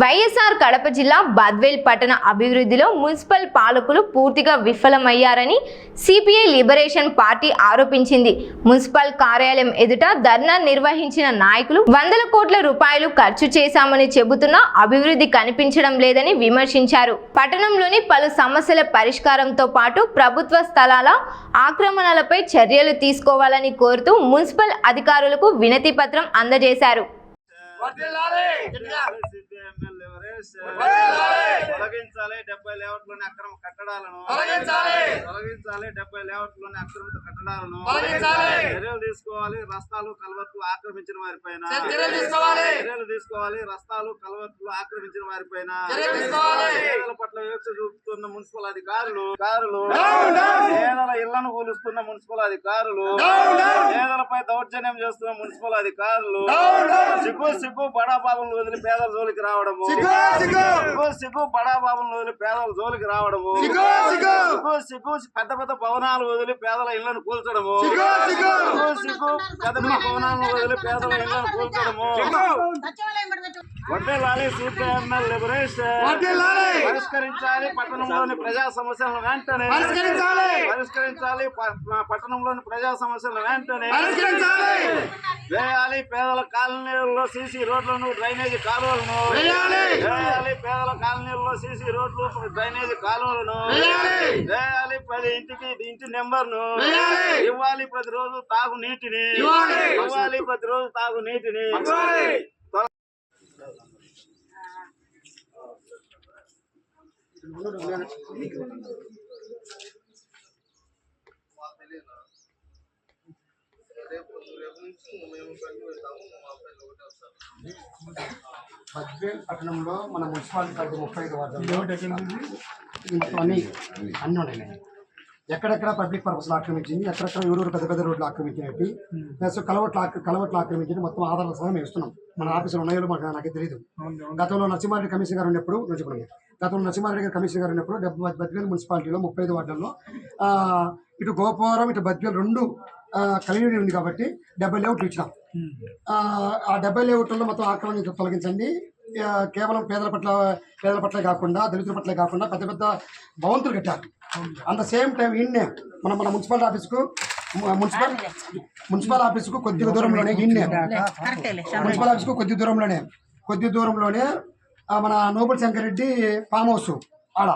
వైఎస్ఆర్ కడప జిల్లా బద్వేల్ పట్టణ అభివృద్ధిలో మున్సిపల్ పాలకులు పూర్తిగా విఫలమయ్యారని సిపిఐ లిబరేషన్ పార్టీ ఆరోపించింది. మున్సిపల్ కార్యాలయం ఎదుట ధర్నా నిర్వహించిన నాయకులు 100 కోట్ల రూపాయలు ఖర్చు చేశామని చెబుతున్నా అభివృద్ధి కనిపించడం లేదని విమర్శించారు. పట్టణంలోని పలు సమస్యల పరిష్కారంతో పాటు ప్రభుత్వ స్థలాల ఆక్రమణలపై చర్యలు తీసుకోవాలని కోరుతూ మున్సిపల్ అధికారులకు వినతి పత్రం అందజేశారు. తొలగించాలి 70 లేఅవుట్లోని అక్రమ కట్టడాలను తొలగించాలి 70 లేఅవుట్లోని అక్రమిత కట్టడాలను చర్యలు తీసుకోవాలి. రస్తాలు కలవత్తులు ఆక్రమించిన వారిపైన చర్యలు తీసుకోవాలి. రస్తాలు కలవత్తులు ఆక్రమించిన వారిపైన పేదల పట్ల వివక్ష చూపుతున్న మున్సిపల్ అధికారులు పేదల ఇళ్లను కూలుస్తున్న మున్సిపల్ అధికారులు పేదలపై దౌర్జన్యం చేస్తున్న మున్సిపల్ అధికారులు సిగ్గు బడాబాబులను వదిలి పేదల జోలికి రావడము సిగ్గు బడాబాబులను వదిలి పేదల జోలికి రావడము సిగ్గు పెద్ద పెద్ద భవనాలు వదిలి పేదల ఇళ్లను కూల్చడము సిగ్గు పెద్ద పెద్ద భవనాలను వదిలి పేదల ఇళ్లను కూల్చడము. వడ్డేలాలి సిపిఎంఎల్ లిబరేషన్ పరిష్కరించాలి. పట్టణంలోని ప్రజా సమస్యలను వెంటనే పరిష్కరించాలి. పట్టణంలోని ప్రజా సమస్యలను వెంటనే వేయాలి. పేదల కాలనీలలో సీసీ రోడ్లను డ్రైనేజీ కాలువలను వేయాలి. పేదల కాలనీలలో సీసీ రోడ్లు డ్రైనేజీ కాలువలను వేయాలి. ఇంటి నెంబర్ను ఇవ్వాలి. ప్రతిరోజు తాగు నీటిని ఇవ్వాలి. ప్రతిరోజు తాగు నీటిని బద్వేల్ పట్టణంలో మన మున్సిపాలిటీ పరిధి 35 వార్డులు అన్నీ ఉన్నాయి. ఎక్కడెక్కడ పబ్లిక్ పర్పస్ ఆక్రమించింది, ఎక్కడెక్కడ ఊరూరు పెద్ద పెద్ద రోడ్లు ఆక్రమించినట్టు ప్లస్ కలవట్లు ఆక్రమించింది. మొత్తం ఆధారాల సహా మేము ఇస్తున్నాం. మన ఆఫీసులో ఉన్నాయో నాకు తెలియదు. గతంలో నరసింహారెడ్డి కమిషనర్ గారు ఉన్నప్పుడు కమిషనర్ గారు ఉన్నప్పుడు బద్వేల్ మున్సిపాలిటీలో 35 వార్డుల్లో ఇటు గోపవరం ఇటు బద్వేల్ 2 కలిగి ఉంది కాబట్టి 70 లేఅవుట్లు ఇచ్చినాం. ఆ 70 లేఅవుట్లలో మొత్తం ఆక్రమణ తొలగించండి. కేవలం పేదల పట్ల కాకుండా దళితుల పట్ల కాకుండా పెద్ద పెద్ద భవంతులు కట్టారు. అట్ ద సేమ్ టైం ఈయన్నే మన మున్సిపల్ ఆఫీసుకు కొద్దిగా దూరంలోనే మున్సిపల్ ఆఫీస్కు కొద్ది దూరంలోనే మన noble Shankar Reddy farm house ఆడ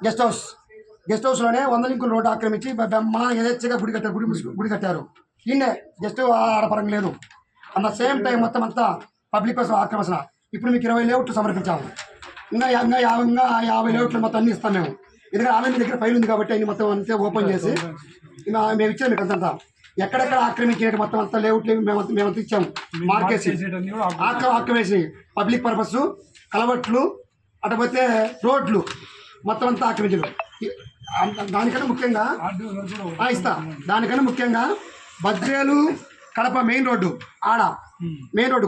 గెస్ట్ హౌస్లోనే 100 లింకుల రోడ్డు ఆక్రమించి మన యథేచ్ఛగా గుడి కట్టారు. ఈయనే జస్ట్ ఆడపరంగా లేదు. అట్ ద సేమ్ టైం మొత్తం అంతా పబ్లిక్ కోసం ఆక్రమణ. ఇప్పుడు మీకు 20 లేఅవుట్లు సమర్పించాము. ఇంకా 50 లేఅవుట్లు మొత్తం అన్ని ఇస్తాం మేము. ఎందుకంటే ఆమె దగ్గర ఫైల్ ఉంది కాబట్టి అన్ని మొత్తం అంతే ఓపెన్ చేసి మేము ఇచ్చాము. మీకు అంతా ఎక్కడెక్కడ ఆక్రమించినట్టు మొత్తం అంతా లేఅవుట్లు మేమంతా ఇచ్చాము. మార్కేసి ఆక్రమేసి పబ్లిక్ పర్పస్ కలవట్లు అటుపోతే రోడ్లు మొత్తం అంతా ఆక్రమించడం. దానికన్నా ముఖ్యంగా Badvel Kadapa main road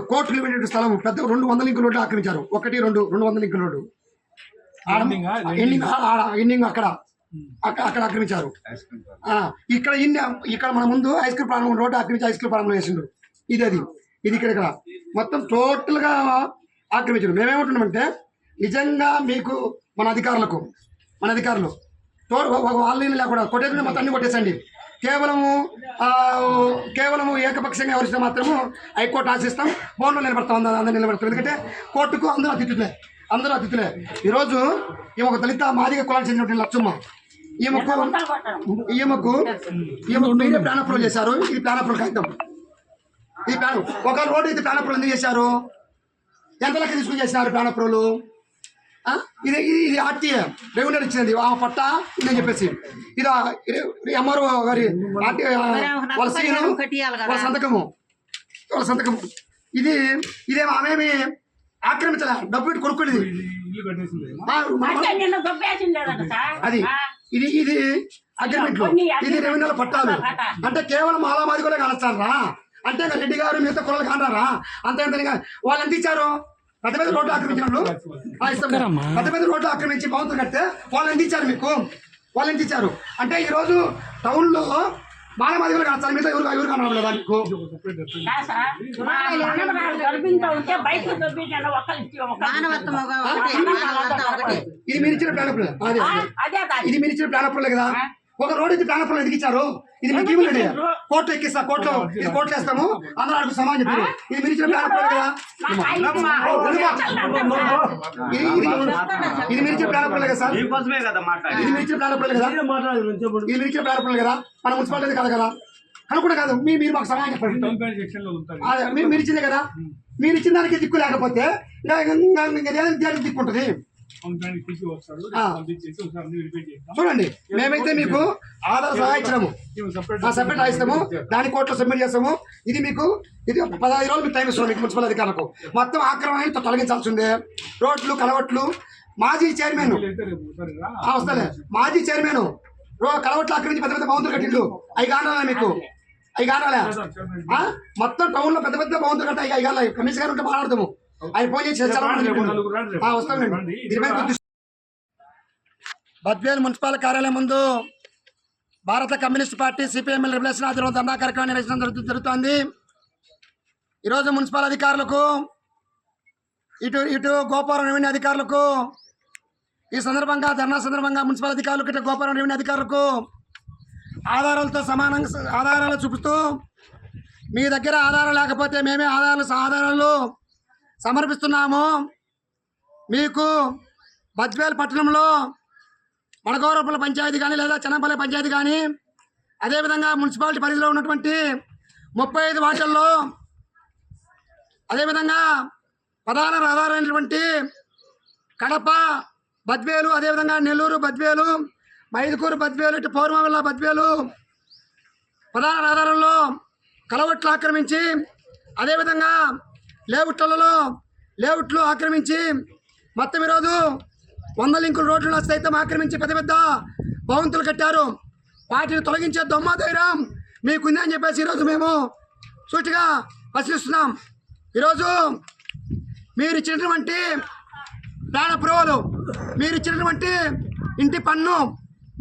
court kilometre స్థలం పెద్ద 200 లింకుల రోడ్లు ఆక్రమించారు. 1, 2 200 లింకుల రోడ్డు ఎండింగ్ అక్కడ ఆక్రమించారు. ఇక్కడ మన ముందు ఐస్ క్రీమ్ ప్రారంభం రోడ్డు ఆక్రమించి ఐస్ క్రీమ్ ప్రారంభం చేసిండు. ఇది ఇక్కడ మొత్తం టోటల్గా ఆక్రమించారు. మేమేమంటున్నామంటే నిజంగా మీకు మన అధికారులు వాళ్ళని లేకుండా కొట్టేది మొత్తం అన్ని కొట్టేసండి. కేవలము ఏకపక్షంగా ఎవరిస్తే మాత్రము హైకోర్టు ఆశిస్తాం, బోన్లో నిలబడతాం. అందరూ నిలబడతాం. ఎందుకంటే కోర్టుకు అందరూ అతిథులే. ఈరోజు ఈమెకు దళిత మాదిగ కులానికి చెందినటువంటి లక్ష్మ ఈమెకు మీరే ప్లాన్ అప్రూవల్ చేశారు. ఇది ప్లాన్ అప్రూవల్ కాగితం. ఈ ప్లాన్ ఒక రోడ్డు ఇది ప్లాన్ అప్రూవల్ ఎందుకు చేశారు? ఎంత లెక్క తీసుకుని చేసినారు ప్లాన్ అప్రూవల్? ఇది ఆర్టీఏ రెవెన్యూ ఇచ్చినది ఆ పట్ట ఇదని చెప్పేసి ఇది ఎంఆర్ఓ గారి వాళ్ళ సంతకము ఇదేమో ఆమెమి ఆక్రమించాలి. డబ్బు పెట్టి కొనుక్కునేది అది ఇది అగ్రిమెంట్లు. ఇది రెవెన్యూల పట్టాలు. అంటే కేవలం మాలామాది కూడా కానొస్తారా? అంటే రెడ్డి గారు మిగతా కులాలు కానరా? అంతే వాళ్ళు ఎంత ఇచ్చారు? పెద్ద పెద్ద రోడ్లు ఆక్రమించినట్లు పెద్ద పెద్ద రోడ్లు ఆక్రమించి భవంతులు కడితే వాళ్ళు ఎంత ఇచ్చారు? మీకు వాళ్ళు ఎంత ఇచ్చారు? అంటే ఈరోజు టౌన్లో మానవాదిగా కాదు మిగతా ఎవరు కనబడలేదా మీకు? ఇది మీరు ఇచ్చిన ప్లాన్ అప్రూవల్. ఇది మీరు ఇచ్చిన ప్లాన్ అప్రూవల్ కదా. ఒక రోడ్ ఇది ప్లాన్ అప్రూవల్ ఎందుకు ఇచ్చారు? ఇది మీకు ఇవ్వలేదు. కోర్టు ఎక్కిస్తా, కోర్టులో ఇది కోర్టు వేస్తాము, అందరూ అడుగు సమానం చెప్పారు. ఇది మీరు ఇచ్చిన ప్లాన్ అప్రూవల్ కదా. ఇది మీరు ఇచ్చిన ప్లాన్ అప్రూవల్ కదా సార్. మీకోసమే కదా మాట్లాడి. ఇది మీరు ఇచ్చిన ప్లాన్ అప్రూవల్ కదా. ఇది మీరు ఇచ్చిన ప్లాన్ అప్రూవల్ కదా. మన మున్సిపాలిటీ కాదు కదా. అనుకుంటే కాదు, మీరు మాకు సమానం చెప్పండి. మీరు ఇచ్చిందే కదా. మీరు ఇచ్చిన దానికి దిక్కు లేకపోతే దేనికి దిక్కు ఉంటుంది? చూడండి, మేమైతే మీకు ఆధార్ సహా ఇచ్చినాము, సపరేట్ రాయిస్తాము, దాని కోర్టులో సబ్మిట్ చేస్తాము. ఇది మీకు ఇది 15 రోజులు మీకు టైం ఇస్తున్నాం మీకు మున్సిపల్ అధికారులకు. మొత్తం ఆక్రమణ తొలగించాల్సిందే. రోడ్లు కలవట్లు మాజీ చైర్మన్ వస్తాలే, మాజీ చైర్మన్ కలవట్లు ఆక్రమించి పెద్ద పెద్ద భవంతులు కట్టిండు. అవి కానాలా మీకు? అవి కానాలా? మొత్తం టౌన్ లో పెద్ద పెద్ద భవంతులు కట్టాయి. అవి కావాలి. కమిషనర్ గారు ఉంటే మాట్లాడతాము. ఆయన ఫోన్ చేసి వస్తామండి. బద్వేల్ మున్సిపల్ కార్యాలయం ముందు భారత కమ్యూనిస్ట్ పార్టీ సిపిఎం రిబలేషన్ ఆధ్వర్యంలో ధర్నా కార్యక్రమం నిర్వహించడం జరుగుతోంది. ఈరోజు మున్సిపల్ అధికారులకు ఇటు గోపురం రెవెన్యూ అధికారులకు ఈ సందర్భంగా ధర్నా సందర్భంగా మున్సిపల్ అధికారులకు ఇటు గోపురం రెవెన్యూ అధికారులకు ఆధారాలతో సమానంగా ఆధారాలు చూపుతూ మీ దగ్గర ఆధారాలు లేకపోతే మేమే ఆధారాలు సమర్పిస్తున్నాము. మీకు బద్వేల్ పట్టణంలో మడగోరపల్లి పంచాయతీ కానీ లేదా చెన్నపల్లి పంచాయతీ కానీ అదేవిధంగా మున్సిపాలిటీ పరిధిలో ఉన్నటువంటి 35 వార్డుల్లో అదేవిధంగా ప్రధాన రహదారైనటువంటి కడప బద్వేలు, అదేవిధంగా నెల్లూరు బద్వేలు, మైదుకూరు బద్వేలు, ఇటు పౌర్మవెల్ల బద్వేలు ప్రధాన రహదారుల్లో కలవట్లు ఆక్రమించి అదేవిధంగా లేఅవుట్లు ఆక్రమించి మొత్తం ఈరోజు 100 లింకుల రోడ్లను సైతం ఆక్రమించి పెద్ద పెద్ద భవంతులు కట్టారు. వాటిని తొలగించే దొమ్మ ధైర్యం మీకుందని చెప్పేసి ఈరోజు మేము సూటిగా ప్రశ్నిస్తున్నాం. ఈరోజు మీరు ఇచ్చినటువంటి ప్లాన్ అప్రూవల్, మీరు ఇచ్చినటువంటి ఇంటి పన్ను,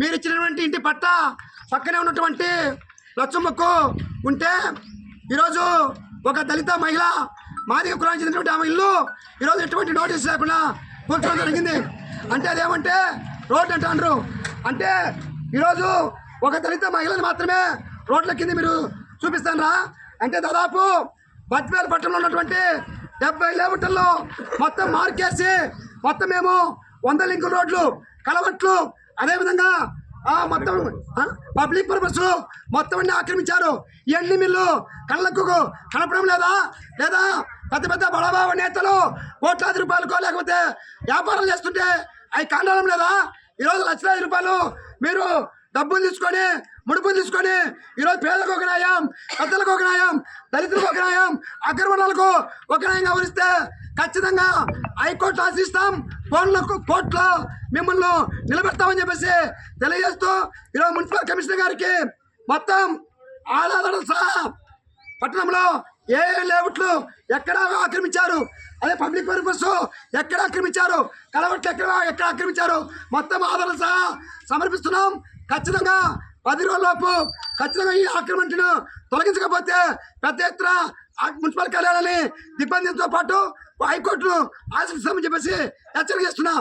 మీరు ఇచ్చినటువంటి ఇంటి పట్ట పక్కనే ఉన్నటువంటి లచ్చమ్మకు ఉంటే ఈరోజు ఒక దళిత మహిళ మాదిగ కులానికి చెందినటువంటి ఆమె ఇల్లు ఈరోజు ఎటువంటి నోటీస్ లేకుండా కూర్చోవడం జరిగింది. అంటే అదేమంటే రోడ్డు అంటారు. అంటే ఈరోజు ఒక దళిత మహిళను మాత్రమే రోడ్ల కింద మీరు చూపిస్తారా? అంటే దాదాపు బద్వేల్ పట్టణంలో ఉన్నటువంటి 70 లేఅవుట్లలో మొత్తం మార్కేసి మొత్తం మేము 100 లింకుల రోడ్లు కలవట్లు అదేవిధంగా మొత్తం పబ్లిక్ పర్పస్ మొత్తం అన్ని ఆక్రమించారు. ఇవన్నీ మీరు కళ్ళకు కనపడం లేదా? పెద్ద పెద్ద బడాబాబు నేతలు కోట్లాది రూపాయలకో లేకపోతే వ్యాపారాలు చేస్తుంటే అవి కాండడం లేదా? ఈరోజు లక్షలాది రూపాయలు మీరు డబ్బులు తీసుకొని ముడుపులు తీసుకొని ఈరోజు పేదలకు ఒక న్యాయం, పెద్దలకు ఒక న్యాయం, దళితులకు ఒక న్యాయం, అగ్రవర్ణాలకు ఒక న్యాయం గమనిస్తే ఖచ్చితంగా హైకోర్టు ఆశిస్తాం, కోర్టులో మిమ్మల్ని నిలబెడతామని చెప్పేసి తెలియజేస్తూ ఈరోజు మున్సిపల్ కమిషనర్ గారికి మొత్తం ఆధారాలు సహా పట్టణంలో ఏ లేఅవుట్లు ఎక్కడ ఆక్రమించారు, అదే పబ్లిక్ పర్పస్ ఎక్కడ ఆక్రమించారు, కలవట్లు ఎక్కడ ఆక్రమించారు మొత్తం ఆధారాలు సహా సమర్పిస్తున్నాం. ఖచ్చితంగా 10 రోజులలోపు ఖచ్చితంగా ఈ ఆక్రమణను తొలగించకపోతే పెద్ద ఎత్తున మున్సిపల్ కార్యాలయాన్ని దిగ్బంధంతో పాటు హైకోర్టును ఆశ్రయిస్తామని చెప్పేసి హెచ్చరిక చేస్తున్నా.